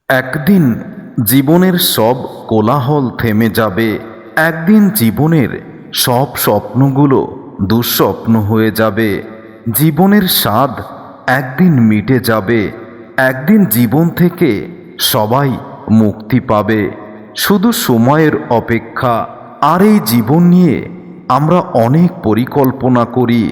একদিন জীবনের সব কোলাহল থেমে যাবে। একদিন জীবনের সব স্বপ্নগুলো দুঃস্বপ্ন হয়ে যাবে। জীবনের স্বাদ একদিন মিটে যাবে। একদিন জীবন থেকে সবাই মুক্তি পাবে। শুধু সময়ের অপেক্ষা। আর এই জীবন নিয়ে আমরা অনেক পরিকল্পনা করি,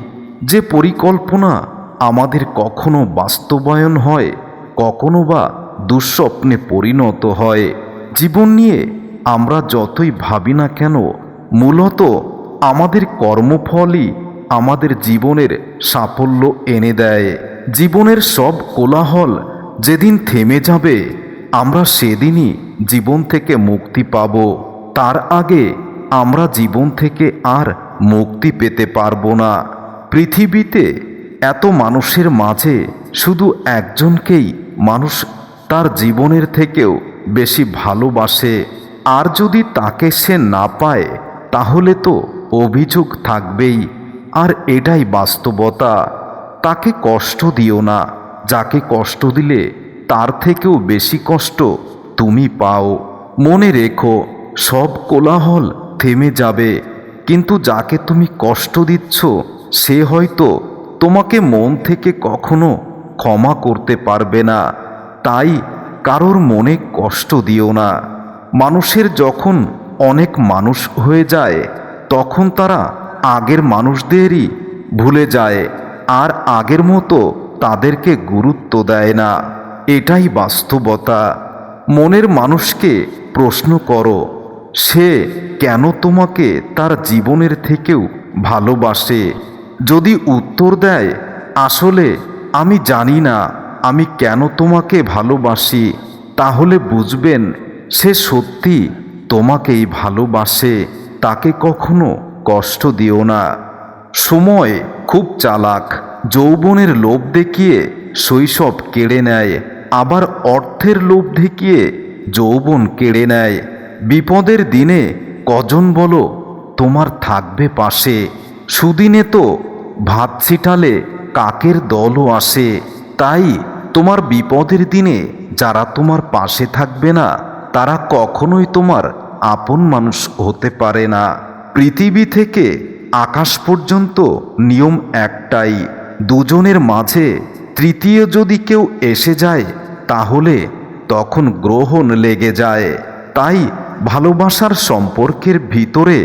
যে পরিকল্পনা আমাদের কখনো বাস্তবায়ন হয়, কখনো বা দুঃস্বপ্নে পরিণত হয়। জীবন নিয়ে আমরা যতই ভাবি না কেন, মূলত আমাদের কর্মফলই আমাদের জীবনের সাফল্য এনে দেয়। জীবনের সব কোলাহল যেদিন থেমে যাবে, আমরা সেদিনই জীবন থেকে মুক্তি পাব। তার আগে আমরা জীবন থেকে আর মুক্তি পেতে পারবো না। পৃথিবীতে এত মানুষের মাঝে শুধু একজনকেই মানুষ তার জীবনের থেকেও বেশি ভালোবাসে। আর যদি তাকে সে না পায়, তাহলে তো অভিযোগ থাকবেই। আর এটাই বাস্তবতা। তাকে কষ্ট দিও না। যাকে কষ্ট দিলে তার থেকেও বেশি কষ্ট তুমি পাও। মনে রেখো, সব কোলাহল থেমে যাবে, কিন্তু যাকে তুমি কষ্ট দিচ্ছ সে হয়তো তোমাকে মন থেকে কখনো ক্ষমা করতে পারবে না। তাই কারোর মনে কষ্ট দিও না। মানুষের যখন অনেক মানুষ হয়ে যায়, তখন তারা আগের মানুষদেরই ভুলে যায়, আর আগের মতো তাদেরকে গুরুত্ব দেয় না। এটাই বাস্তবতা। মনের মানুষকে প্রশ্ন করো, সে কেন তোমাকে তার জীবনের থেকেও ভালোবাসে। যদি উত্তর দেয়, আসলে আমি জানি না আমি কেন তোমাকে ভালোবাসি, তাহলে বুঝবেন সে সত্যি তোমাকেই ভালোবাসে। তাকে কখনো কষ্ট দিও না। সময় খুব চালাক। যৌবনের লোভ দেখিয়ে শৈশব কেড়ে নেয়, আবার অর্থের লোভ দেখিয়ে যৌবন কেড়ে নেয়। বিপদের দিনে কজন বলো তোমার থাকবে পাশে? সুদিনে তো ভাত ছিটালে কাকের দলও আসে। তাই তোমার বিপদের দিনে যারা তোমার পাশে থাকবে না, তারা কখনোই তোমার আপন মানুষ হতে পারে না। পৃথিবী থেকে আকাশ পর্যন্ত নিয়ম একটাই, দুজনের মাঝে তৃতীয় যদি কেউ এসে যায়, তাহলে তখন গ্রহণ লেগে যায়। তাই ভালোবাসার সম্পর্কের ভিতরে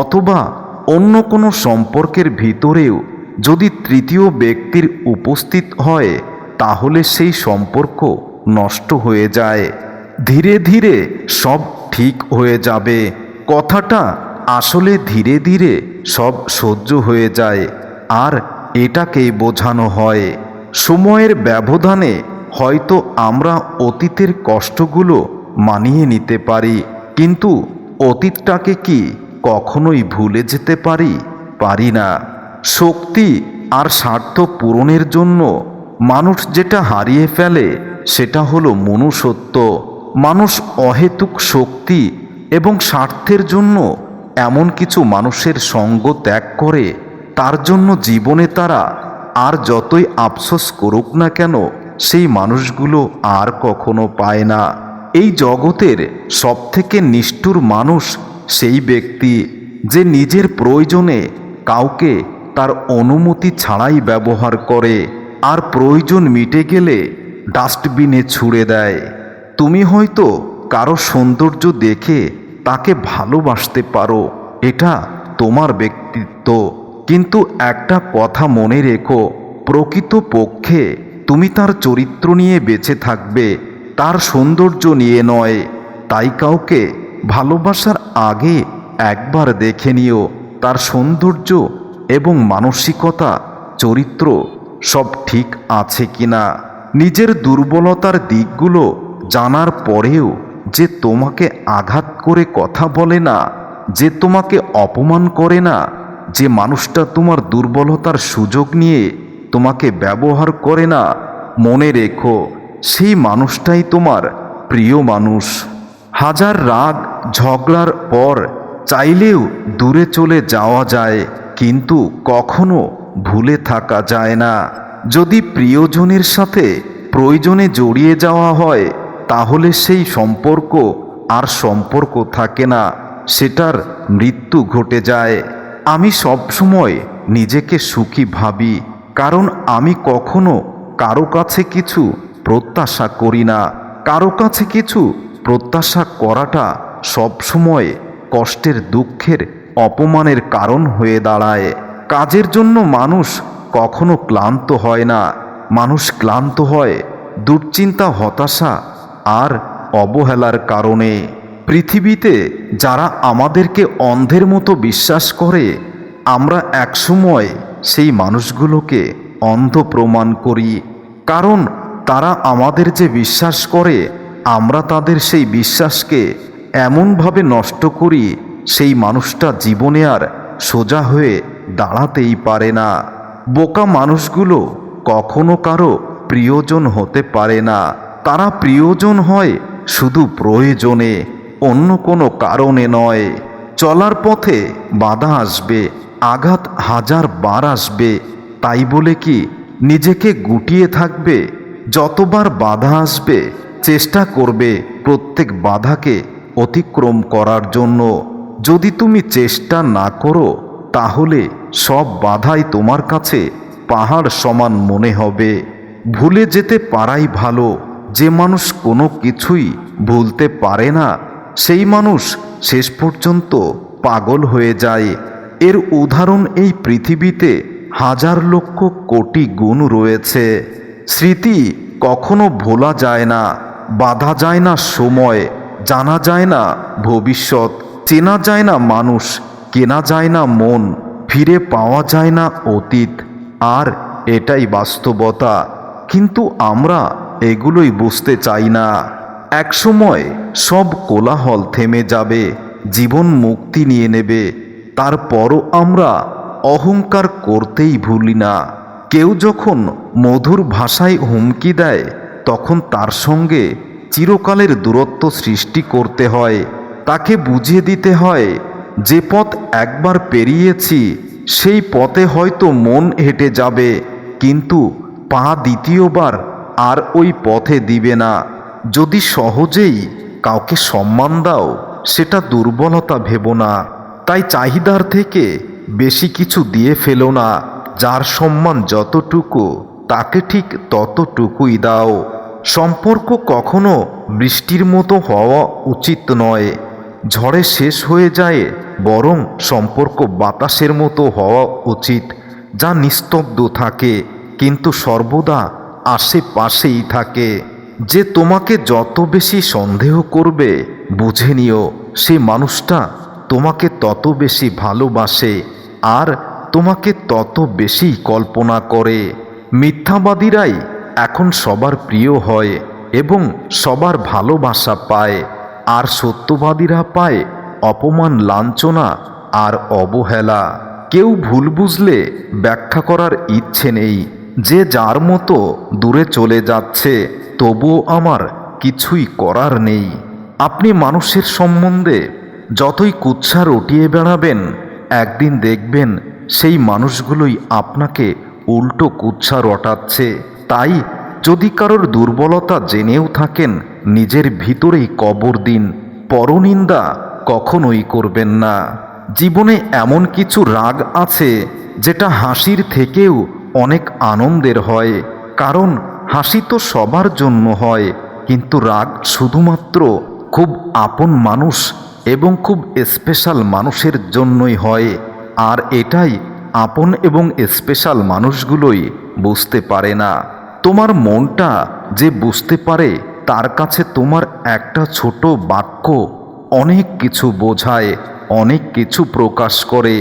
অথবা অন্য কোনো সম্পর্কের ভিতরেও যদি তৃতীয় ব্যক্তির উপস্থিত হয়, তাহলে সেই সম্পর্ক নষ্ট হয়ে যায়। ধীরে ধীরে সব ঠিক হয়ে যাবে। কথাটা আসলে ধীরে ধীরে সব সহ্য হয়ে যায়, আর এটাকেই বোঝানো হয়। সময়ের ব্যবধানে হয়তো আমরা অতীতের কষ্টগুলো মানিয়ে নিতে পারি, কিন্তু অতীতটাকে কি কখনোই ভুলে যেতে পারি না। শক্তি আর স্বার্থ পূরণের জন্য মানুষ যেটা হারিয়ে ফেলে, সেটা হলো মনুষ্যত্ব। মানুষ অহেতুক শক্তি এবং স্বার্থের জন্য এমন কিছু মানুষের সঙ্গ ত্যাগ করে, তার জন্য জীবনে তারা আর যতই আফসোস করুক না কেন, সেই মানুষগুলো আর কখনো পায় না। এই জগতের সবথেকে নিষ্ঠুর মানুষ সেই ব্যক্তি যে নিজের প্রয়োজনে কাউকে তার অনুমতি ছাড়াই ব্যবহার করে, আর প্রয়োজন মিটে গেলে ডাস্টবিনে ছুঁড়ে দেয়। তুমি হয়তো কারো সৌন্দর্য দেখে তাকে ভালোবাসতে পারো, এটা তোমার ব্যক্তিত্ব। কিন্তু একটা কথা মনে রেখো, প্রকৃতপক্ষে তুমি তার চরিত্র নিয়ে বেঁচে থাকবে, তার সৌন্দর্য নিয়ে নয়। তাই কাউকে ভালোবাসার আগে একবার দেখে নিও তার সৌন্দর্য এবং মানসিকতা, চরিত্র সব ঠিক আছে কিনা। নিজের দুর্বলতার দিকগুলো জানার পরেও যে তোমাকে আঘাত করে কথা বলে না, যে তোমাকে অপমান করে না, যে মানুষটা তোমার দুর্বলতার সুযোগ নিয়ে তোমাকে ব্যবহার করে না, মনে রেখো সেই মানুষটাই তোমার প্রিয় মানুষ। হাজার রাগ ঝগড়ার পর চাইলেও দূরে চলে যাওয়া যায়, কিন্তু কখনো ভুলে থাকা যায় না। যদি প্রিয়জনের সাথে প্রয়োজনে জড়িয়ে যাওয়া হয়, তাহলে সেই সম্পর্ক আর সম্পর্ক থাকে না, সেটার মৃত্যু ঘটে যায়। আমি সবসময় নিজেকে সুখী ভাবি, কারণ আমি কখনো কারো কাছে কিছু প্রত্যাশা করি না। কারো কাছে কিছু প্রত্যাশা করাটা সবসময় কষ্টের, দুঃখের, অপমানের কারণ হয়ে দাঁড়ায়। কাজের জন্য মানুষ কখনো ক্লান্ত হয় না। মানুষ ক্লান্ত হয় দুশ্চিন্তা, হতাশা আর অবহেলার কারণে। পৃথিবীতে যারা আমাদেরকে অন্ধের মতো বিশ্বাস করে, আমরা একসময় সেই মানুষগুলোকে অন্ধ প্রমাণ করি, কারণ তারা আমাদের যে বিশ্বাস করে, আমরা তাদের সেই বিশ্বাসকে এমনভাবে নষ্ট করি, সেই মানুষটা জীবনে আর সোজা হয়ে দাঁড়াতেই পারে না। বোকা মানুষগুলো কখনো কারো প্রিয়জন হতে পারে না। তারা প্রিয়জন হয় শুধু প্রয়োজনে, অন্য কোনো কারণে নয়। চলার পথে বাধা আসবে, আঘাত হাজার বার আসবে, তাই বলে কি নিজেকে গুটিয়ে থাকবে? যতবার বাধা আসবে চেষ্টা করবে প্রত্যেক বাধাকে অতিক্রম করার জন্য। যদি তুমি চেষ্টা না করো, তাহলে সব বাধাই তোমার কাছে পাহাড় সমান মনে হবে। ভুলে যেতে পারাই ভালো। যে মানুষ কোনো কিছুই ভুলতে পারে না, সেই মানুষ শেষ পর্যন্ত পাগল হয়ে যায়। এর উদাহরণ এই পৃথিবীতে হাজার লক্ষ কোটি গুণ রয়েছে। স্মৃতি কখনো ভোলা যায় না, বাঁধা যায় না সময়, জানা যায় না ভবিষ্যৎ, চেনা যায় না মানুষ, কেনা যায় না মন, ফিরে পাওয়া যায় না অতীত। আর এটাই বাস্তবতা, কিন্তু আমরা এগুলোই বুঝতে চাই না। একসময় সব কোলাহল থেমে যাবে, জীবন মুক্তি নিয়ে নেবে। তারপরও আমরা অহংকার করতেই ভুলি না। কেউ যখন মধুর ভাষায় হুমকি দেয়, তখন তার সঙ্গে চিরকালের দূরত্ব সৃষ্টি করতে হয়। তাকে বুঝিয়ে দিতে হয়, যে পথ একবার পেরিয়েছি সেই পথে হয়তো মন হেঁটে যাবে, কিন্তু পা দ্বিতীয়বার আর ওই পথে দিবে না। যদি সহজেই কাউকে সম্মান দাও, সেটা দুর্বলতা ভেবো না। তাই চাহিদার থেকে বেশি কিছু দিয়ে ফেলো না। যার সম্মান যতটুকু, তাকে ঠিক ততটুকুই দাও। সম্পর্ক কখনো বৃষ্টির মতো হওয়া উচিত নয়, ঝড়ে শেষ হয়ে যায়। বরং সম্পর্ক বাতাসের মতো হওয়া উচিত, যা নিস্তব্ধ থাকে কিন্তু সর্বদা আশেপাশেই থাকে। যে তোমাকে যত বেশি সন্দেহ করবে, বুঝে নিও সে মানুষটা তোমাকে তত বেশি ভালোবাসে আর তোমাকে তত বেশি কল্পনা করে। মিথ্যাবাদীরাই এখন সবার প্রিয় হয় এবং সবার ভালোবাসা পায়, আর সত্যবাদীরা পায় অপমান, লাঞ্ছনা আর অবহেলা। কেউ ভুল বুঝলে ব্যাখ্যা করার ইচ্ছে নেই। যে যার মতো দূরে চলে যাচ্ছে, তবুও আমার কিছুই করার নেই। আপনি মানুষের সম্বন্ধে যতই কুৎসা রটিয়ে বেড়াবেন, একদিন দেখবেন সেই মানুষগুলোই আপনাকে উল্টো কুৎসা রটাচ্ছে। তাই যদি কারোর দুর্বলতা জেনেও থাকেন, নিজের ভিতরেই কবর দিন। পরনিন্দা কখনোই করবেন না। জীবনে এমন কিছু রাগ আছে যেটা হাসির থেকেও অনেক আনন্দের হয়, কারণ হাসি তো সবার জন্য হয়, কিন্তু রাগ শুধুমাত্র খুব আপন মানুষ এবং খুব স্পেশাল মানুষের জন্যই হয়। আর এটাই আপন এবং স্পেশাল মানুষগুলোই বুঝতে পারে না। তোমার মনটা যে বুঝতে পারে, তার কাছে তোমার একটা ছোট বাক্য অনেক কিছু বোঝায়, অনেক কিছু প্রকাশ করে।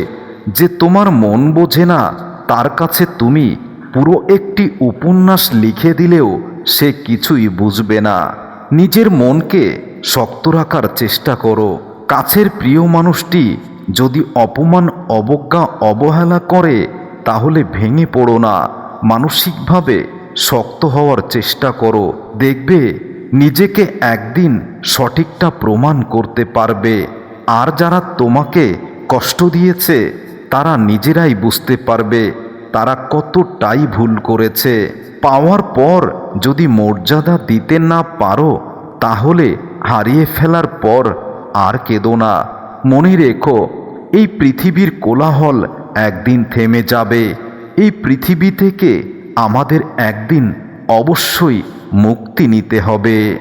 যে তোমার মন বোঝে না, তার কাছে তুমি পুরো একটি উপন্যাস লিখে দিলেও সে কিছুই বুঝবে না। নিজের মনকে শক্ত রাখার চেষ্টা করো। কাছের প্রিয় মানুষটি যদি অপমান, অবজ্ঞা, অবহেলা করে, তাহলে ভেঙে পড়ো না। মানসিকভাবে শক্ত হওয়ার চেষ্টা করো। দেখবে নিজেকে একদিন সঠিকটা প্রমাণ করতে পারবে। আর যারা তোমাকে কষ্ট দিয়েছে, তারা নিজেরাই বুঝতে পারবে তারা কতটাই ভুল করেছে। পাওয়ার পর যদি মর্যাদা দিতে না পারো, তাহলে হারিয়ে ফেলার পর আর কেঁদো না। মনে রেখো, এই পৃথিবীর কোলাহল একদিন থেমে যাবে। এই পৃথিবী থেকে আমাদের একদিন অবশ্যই মুক্তি নিতে হবে।